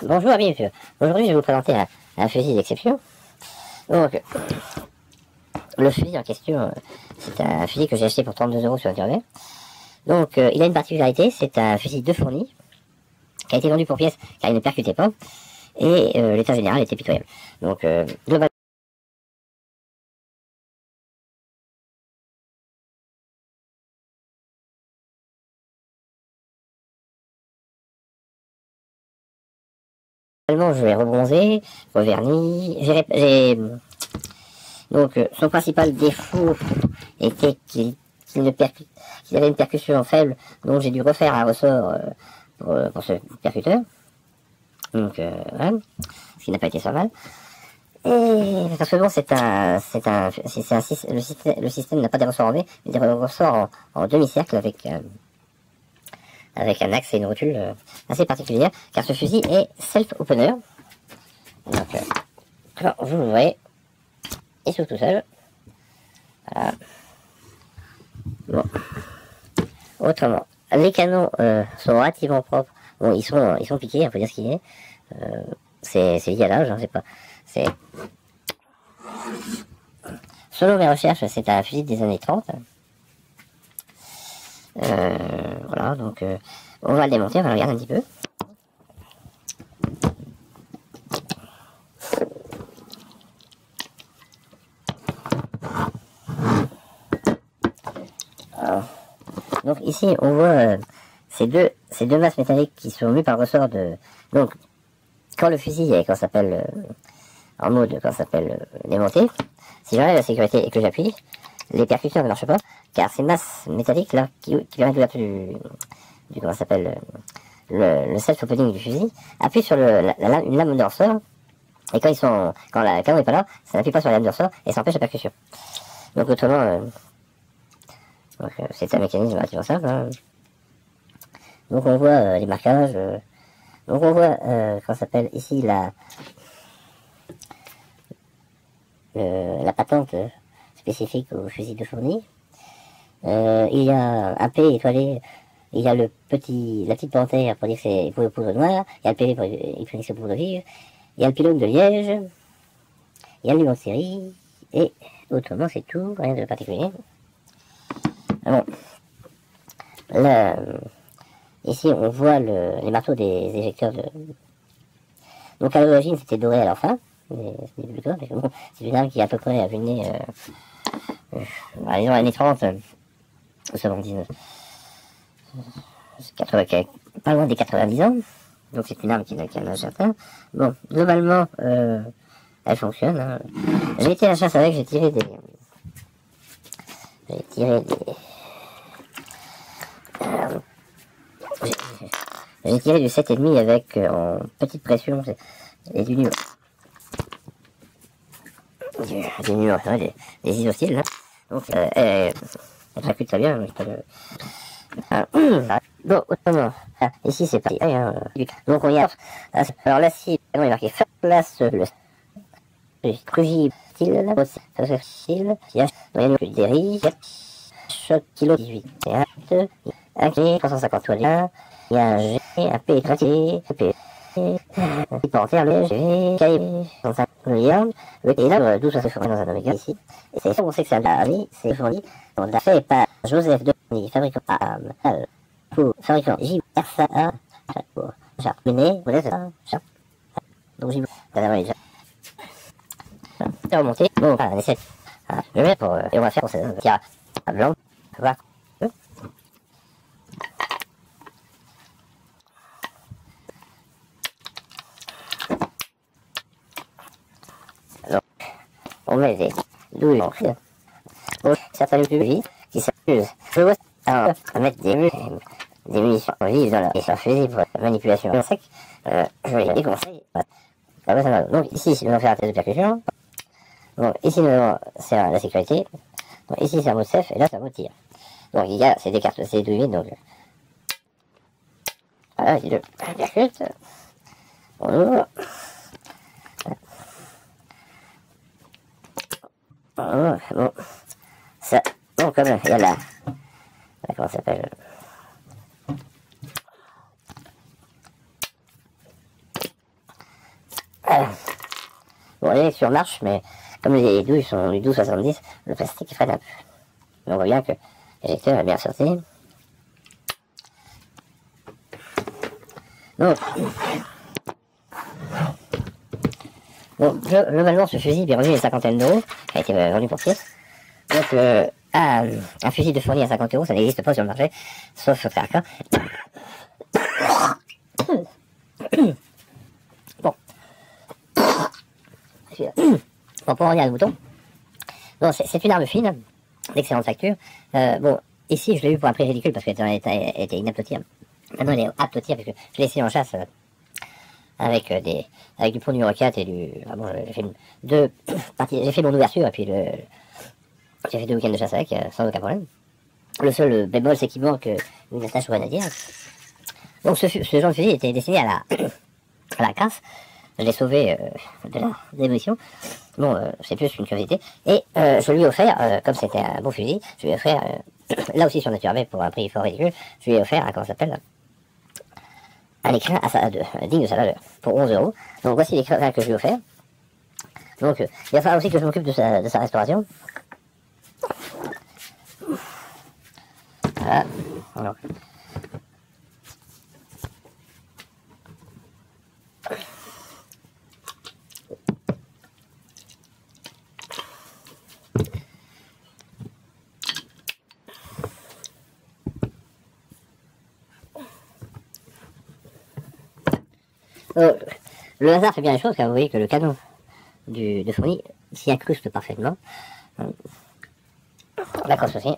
Bonjour amis, aujourd'hui je vais vous présenter un fusil d'exception. Donc, le fusil en question, c'est un fusil que j'ai acheté pour 32 € sur Internet. Donc, il a une particularité, c'est un fusil de fourni, qui a été vendu pour pièce car il ne percutait pas, et l'état général était pitoyable. Donc, globalement, je vais rebronzer, reverni, donc son principal défaut était qu'il avait une percussion faible, donc j'ai dû refaire un ressort pour ce percuteur. Donc voilà, ce qui n'a pas été sans mal. Et parce que bon, le système n'a pas des ressorts en V, mais des ressorts en demi-cercle avec un axe et une rotule assez particulière, car ce fusil est self-opener. Donc, quand vous l'ouvrez, il s'ouvre tout seul. Voilà. Bon. Autrement, les canons sont relativement propres. Bon, ils sont piqués, on peut dire ce qu'il est. C'est lié à l'âge, hein, c'est selon mes recherches, c'est un fusil des années 30. Voilà, donc on va le démonter, on va le regarder un petit peu. Alors, donc ici on voit ces deux masses métalliques qui sont mues par le ressort de... Donc quand le fusil est, en mode, démonté, si j'enlève la sécurité et que j'appuie, les percussions ne marchent pas, car ces masses métalliques là, qui permettent l'ouverture le self-opening du fusil, appuient sur une lame de ressort, et quand le canon n'est pas là, ça n'appuie pas sur la lame de ressort, et ça empêche la percussion. Donc autrement, c'est un mécanisme relativement simple, hein. Donc on voit les marquages, donc on voit, ici la patente spécifique au fusil de fourni. Il y a un P étoilé, il y a la petite panthère pour dire que c'est pour le poudre noire, il y a le PV pour dire que c'est poudre vive, il y a le pylône de liège, il y a le numéro de série, et autrement c'est tout, rien de particulier. Bon, là, ici on voit les marteaux des éjecteurs de... Donc à l'origine c'était doré à leur fin, mais ce n'est plus le cas, mais bon, c'est une arme qui à peu près a vu le nez, dans les années 30, pas loin des 90 ans, donc c'est une arme qui a un âge certain. Bon, globalement, elle fonctionne, hein. J'ai été à la chasse avec, j'ai tiré du 7,5 avec en petite pression et du numéro. Des isostyles là. Donc elle s'accule très bien. Bon, autrement, ici c'est parti. Donc on y a. Alors là, si il est marqué first class le crugy style, il y a des riz, choc kilo 18, un G 350 toiles, il y a un G, un P éclaté, un P. Porter le G, KM, 65 milliards, et là, 12 à se fournir dans un Omega ici. Et c'est ça, on sait que c'est un ami, c'est fourni, on a fait par Joseph Denis, fabricant pour fabricant JRSA, pour Charles Menet, vous êtes ça, donc J, d'abord les gens. C'est remonté, bon, on essaie, je vais pour, et on va faire pour ça, tiens, à blanc, voir. On met des douilles en fil. Bon, certains publics qui s'amusent, je vois à mettre des munitions vives dans leur fusil pour la manipulation sec. Je les conseille. Donc ici, nous allons faire un test de percussion. Bon, ici, nous allons faire la sécurité. Donc ici, c'est un mot safe, et là, c'est un mot tir. Donc il y a, c'est des cartes, c'est douillées, donc... Voilà, je percute. On ouvre. Bon, ça, bon, comme il y a la comment ça s'appelle, Bon, l'électure marche, mais comme les douilles sont du 12,70, le plastique freine un peu. Mais on voit bien que l'éjecteur est bien sorti. Donc, globalement, ce fusil est vendu à une cinquantaine d'euros, a été vendu pour pièce. Donc, un fusil de fourni à 50 euros, ça n'existe pas sur le marché, sauf sur Trarca. Bon. Bon, pour revenir à le bouton. Bon, c'est une arme fine, d'excellente facture. Bon, ici, je l'ai eu pour un prix ridicule parce qu'elle était inapte au tir. Maintenant, elle est apte au tir parce que je l'ai essayé en chasse avec du pont numéro 4 et du... Ah bon, j'ai fait deux parties, j'ai fait mon ouverture et puis j'ai fait 2 week-ends de chasse avec, sans aucun problème. Le seul bémol, c'est qu'il manque une attache au grenadier. Donc ce genre de fusil était destiné à la casse. Je l'ai sauvé de la démolition. Bon, c'est plus une curiosité. Et je lui ai offert, comme c'était un bon fusil, je lui ai offert, là aussi sur Nature B pour un prix fort ridicule, je lui ai offert, comment ça s'appelle, un écrin digne de sa valeur, pour 11 euros. Donc voici l'écrin que je lui ai offert. Donc il va falloir aussi que je m'occupe de sa restauration. Voilà. Alors. Le hasard fait bien les choses, car vous voyez que le canon de fourni s'y incruste parfaitement. La crosse aussi.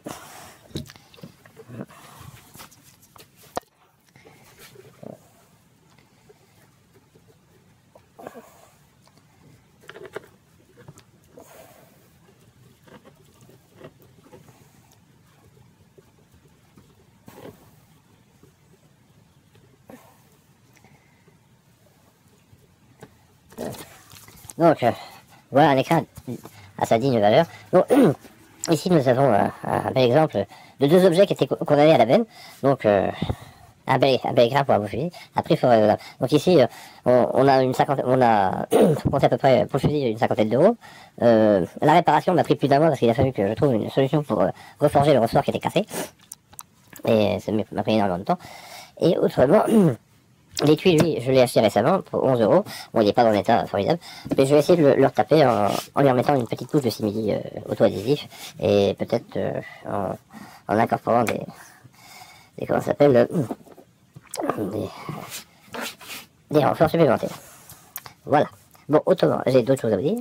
Donc, voilà un écran à sa digne valeur. Bon, ici nous avons un bel exemple de 2 objets qui étaient condamnés à la benne. Donc, un bel écran pour un beau fusil, à prix fort raisonnable. Donc ici, on a compté à peu près pour le fusil une cinquantaine d'euros. La réparation m'a pris plus d'un mois parce qu'il a fallu que je trouve une solution pour reforger le ressort qui était cassé. Et ça m'a pris énormément de temps. Et autrement... L'étui, lui, je l'ai acheté récemment pour 11 euros. Bon, il n'est pas dans un état formidable. Mais je vais essayer de le retaper en lui remettant une petite couche de simili auto-adhésif. Et peut-être en incorporant des comment ça s'appelle des renforts supplémentaires. Voilà. Bon, autrement, j'ai d'autres choses à vous dire.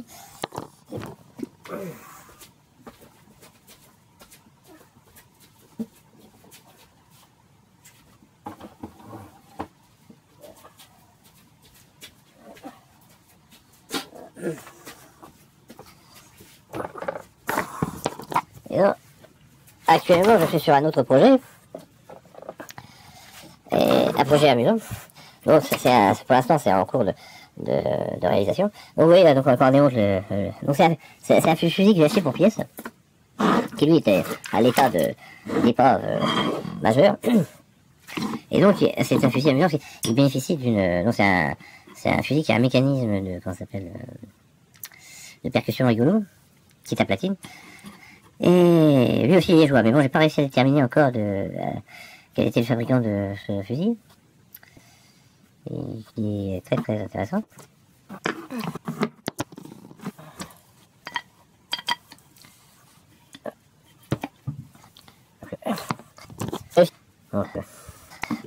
Et donc, actuellement, je suis sur un autre projet, et un projet amusant. Donc, pour l'instant, c'est en cours de réalisation. Donc, vous voyez, là, donc, encore un donc, c'est un fusil que j'ai acheté pour pièce, qui lui était à l'état d'épave majeure. Et donc, c'est un fusil amusant qui bénéficie d'une... Donc, c'est un fusil qui a un mécanisme de... Comment ça s'appelle de percussion rigolo, qui est à platine. Et lui aussi il est jouable. Mais bon, j'ai pas réussi à déterminer encore quel était le fabricant de ce fusil. Et qui est très très intéressant.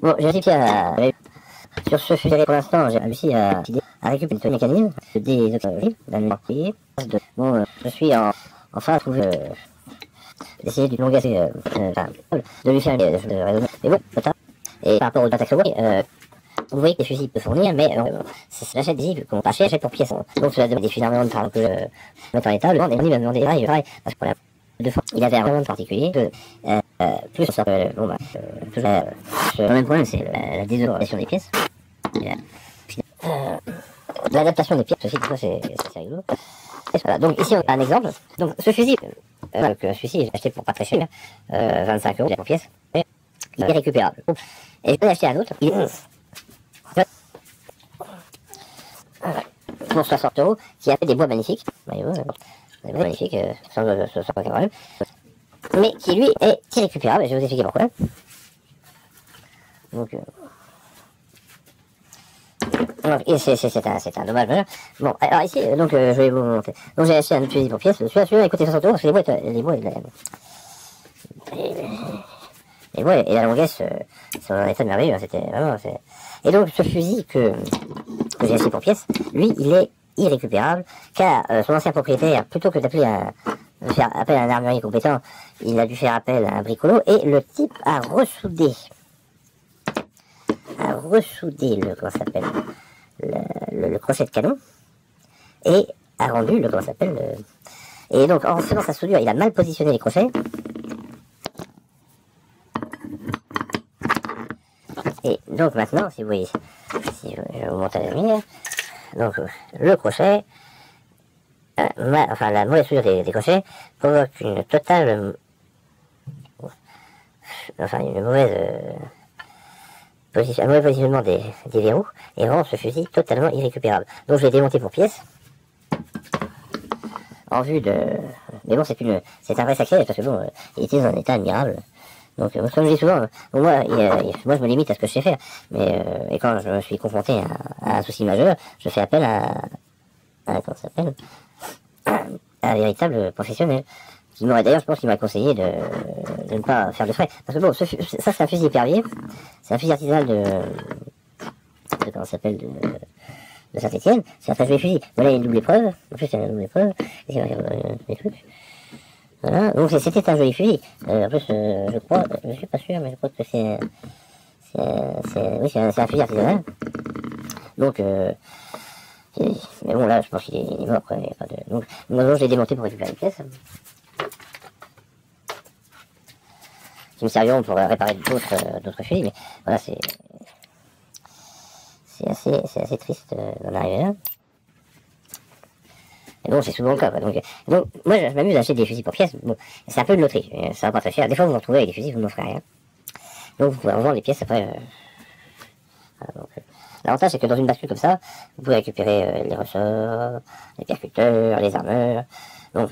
Bon, j'ai réussi sur ce fusil pour l'instant, j'ai réussi à récupérer le mécanisme des occasions d'un mortier. Bon, je suis en train de trouver d'essayer de l'engager, de lui faire des choses raisonnables. Mais bon, peut-être. Et par rapport aux attaques vous voyez que les fusils peuvent fournir, mais j'achète des fusils qu'on pas cher, j'achète pour pièces. Donc cela demande des fusils énormément de travail que je mette en état. Le vent, il m'a demandé pareil, parce que pour la 2 fois, il avait un rendement particulier. Plus ça peut, bon bah, le même problème, c'est la désorganisation des pièces. L'adaptation des pièces aussi, des fois, c'est rigolo. Voilà. Donc ici, on a un exemple. Donc ce fusil, celui-ci, j'ai acheté pour pas très cher, 25 euros pour pièce. Il est récupérable. Et je peux acheter un autre. pour 60 €, qui a fait des bois magnifiques. Voyez-vous, des bois magnifiques, sans aucun problème. Mais qui lui est irrécupérable, et je vais vous expliquer pourquoi. Donc, c'est un dommage majeur. Bon, alors ici, donc je vais vous montrer. Donc j'ai acheté un fusil pour pièce. Celui-là, il coûtait 60 € parce que les bois et la longuesse sont en état de merveilleux. C'était vraiment. Et donc ce fusil que j'ai acheté pour pièce, lui, il est irrécupérable, car son ancien propriétaire, plutôt que d'appeler faire appel à un armurier compétent, il a dû faire appel à un bricolo, et le type a ressoudé le, comment ça s'appelle, le crochet de canon, et a rendu le, comment ça s'appelle, et donc en faisant sa soudure, il a mal positionné les crochets, et donc maintenant, si vous voyez, si je vous montre à la lumière, donc le crochet, enfin la mauvaise soudure des crochets provoque une totale, enfin une mauvaise un mauvais positionnement des verrous, et rend ce fusil totalement irrécupérable. Donc je l'ai démonté pour pièces, en vue de... Mais bon, c'est un vrai sacrilège, parce que bon, il était dans un état admirable. Donc, comme je dis souvent, moi je me limite à ce que je sais faire, mais et quand je me suis confronté à un souci majeur, je fais appel comment ça s'appelle, à un véritable professionnel, qui m'aurait d'ailleurs, je pense qu'il m'a conseillé de ne pas faire de frais. Parce que bon, ça c'est un fusil épervier, c'est un fusil artisanal comment ça s'appelle, de Saint-Etienne, c'est un très joli fusil. Voilà, il y a une double épreuve, en plus c'est une double épreuve, et des trucs. Voilà, donc c'était un joli fusil. En plus, je crois, je suis pas sûr, mais je crois que c'est un fusil artisanal. Donc, mais bon, là, je pense qu'il est mort, quoi. Il y a pas de... Donc, je l'ai démonté pour récupérer les pièces, qui me serviront pour réparer d'autres fusils, mais voilà, c'est assez triste d'en arriver là. Et bon, c'est souvent le cas, quoi. Donc moi, je m'amuse à acheter des fusils pour pièces. Bon, c'est un peu de loterie, ça va pas très cher. Des fois, vous vous retrouvez avec des fusils, vous n'offrez rien. Donc, vous pouvez revendre les pièces après. Voilà, l'avantage, c'est que dans une bascule comme ça, vous pouvez récupérer les ressorts, les percuteurs, les armeurs. Donc,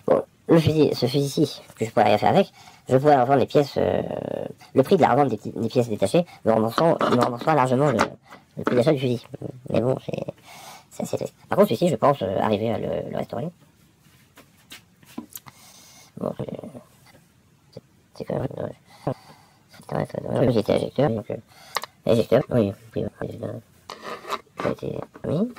bon, ce fusil-ci, que je pourrais rien faire avec, je pourrais revendre les pièces, le prix de la revente des pièces détachées, me remboursera largement le prix d'achat du fusil. Mais bon, c'est assez triste. Par contre, celui-ci, je pense arriver à le restaurer. Bon, c'est quand même dommage. J'étais éjecteur, donc éjecteur, oui, ça a été mis.